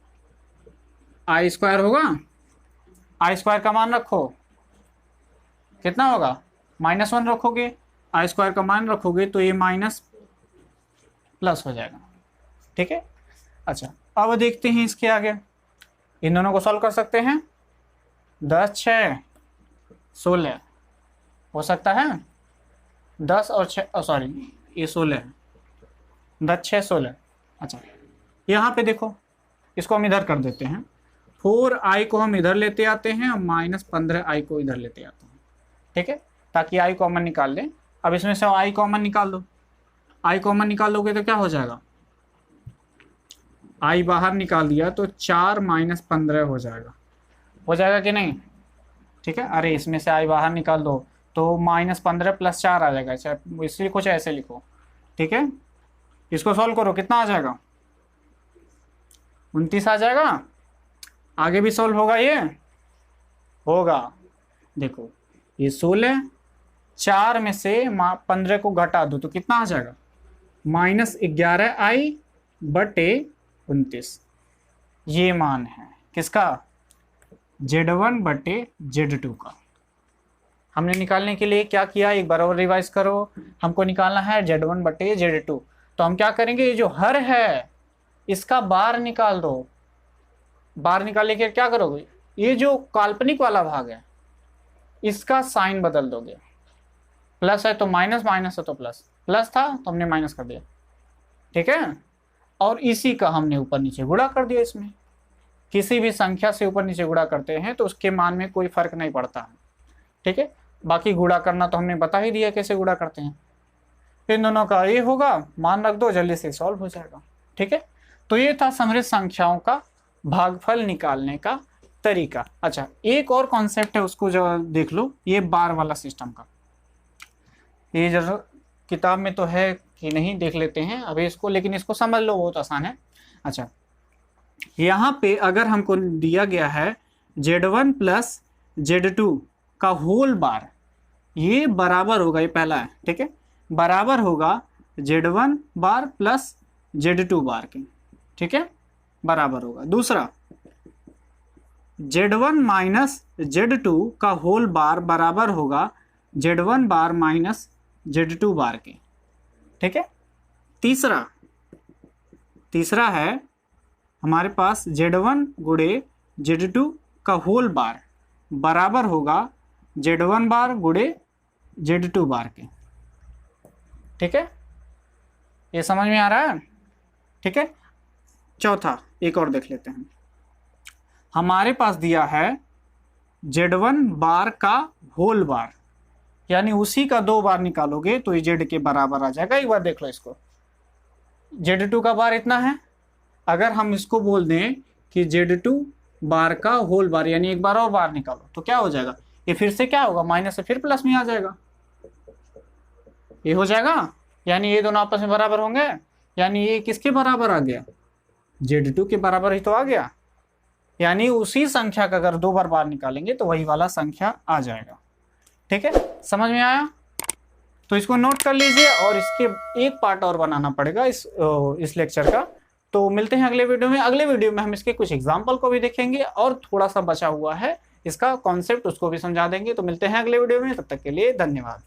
आई स्क्वायर होगा। आई स्क्वायर का मान रखो, कितना होगा -1 रखोगे, आई स्क्वायर का मान रखोगे तो ये माइनस प्लस हो जाएगा, ठीक है। अच्छा, अब देखते हैं इसके आगे, इन दोनों को सॉल्व कर सकते हैं। 10 6 16 हो सकता है, 10 और 6 सॉरी ये 16 है, 10 6 16। अच्छा, यहाँ पे देखो, इसको हम इधर कर देते हैं। 4i को हम इधर लेते आते हैं और -15i को इधर लेते आते हैं, ठीक है, ताकि i कॉमन निकाल लें। अब इसमें से i कॉमन निकाल दो, i कॉमन निकाल लोगे तो क्या हो जाएगा, i बाहर निकाल दिया तो 4 - 15 हो जाएगा कि नहीं, ठीक है। अरे इसमें से i बाहर निकाल दो तो -15 + 4 आ जाएगा, चाहे इसे लिखो चाहे ऐसे लिखो, ठीक है। इसको सॉल्व करो, कितना आ जाएगा 29 आ जाएगा। आगे भी सॉल्व होगा, ये होगा। देखो ये 16, 4 में से 15 को घटा दो तो कितना आ जाएगा -11i बटे 29। ये मान है किसका Z1 बटे Z2 का। हमने निकालने के लिए क्या किया, एक बार और रिवाइज करो। हमको निकालना है Z1 बटे Z2, तो हम क्या करेंगे, ये जो हर है इसका बार निकाल दो। बार निकालने के क्या करोगे, ये जो काल्पनिक वाला भाग है इसका साइन बदल दोगे। प्लस है तो माइनस, माइनस है तो प्लस, प्लस था तो हमने माइनस कर दिया, ठीक है। और इसी का हमने ऊपर नीचे गुणा कर दिया। इसमें किसी भी संख्या से ऊपर नीचे गुणा करते हैं तो उसके मान में कोई फर्क नहीं पड़ता है, ठीक है। बाकी गुणा करना तो हमने बता ही दिया कैसे गुणा करते हैं। इन दोनों का ये होगा, मान रख दो, जल्दी से सॉल्व हो जाएगा, ठीक है। तो ये था समृद्ध संख्याओं का भागफल निकालने का तरीका। अच्छा, एक और कॉन्सेप्ट है, उसको जो देख लो, ये बार वाला सिस्टम का। ये जरूर किताब में तो है कि नहीं, देख लेते हैं अभी इसको, लेकिन इसको समझ लो, बहुत आसान है। अच्छा, यहाँ पे अगर हमको दिया गया है Z1 + Z2 का होल बार, ये बराबर होगा, ये पहला है, ठीक है, बराबर होगा Z1 बार प्लस Z2 बार के, ठीक है, बराबर होगा। दूसरा Z1 माइनस Z2 का होल बार बराबर होगा Z1 बार माइनस Z2 बार के, ठीक है। तीसरा है हमारे पास Z1 गुणे Z2 का होल बार बराबर होगा Z1 बार गुणे Z2 बार के, ठीक है। ये समझ में आ रहा है, ठीक है। चौथा एक और देख लेते हैं। हमारे पास दिया है Z1 बार का होल बार, यानी उसी का 2 बार निकालोगे तो ये Z के बराबर आ जाएगा। एक बार देख लो इसको, Z2 का बार इतना है, अगर हम इसको बोल दें कि Z2 बार का होल बार, यानी एक बार और बार निकालो, तो क्या हो जाएगा, ये फिर से क्या होगा, माइनस से फिर प्लस में आ जाएगा, ये हो जाएगा, यानी ये दोनों आपस में बराबर होंगे, यानी ये किसके बराबर आ गया, Z2 के बराबर ही तो आ गया। यानी उसी संख्या का अगर 2 बार बाहर निकालेंगे तो वही वाला संख्या आ जाएगा। ठीक है, समझ में आया? तो इसको नोट कर लीजिए, और इसके एक पार्ट और बनाना पड़ेगा इस लेक्चर का। तो मिलते हैं अगले वीडियो में। अगले वीडियो में हम इसके कुछ एग्जाम्पल को भी देखेंगे, और थोड़ा सा बचा हुआ है इसका कॉन्सेप्ट, उसको भी समझा देंगे। तो मिलते हैं अगले वीडियो में, तब तक के लिए धन्यवाद।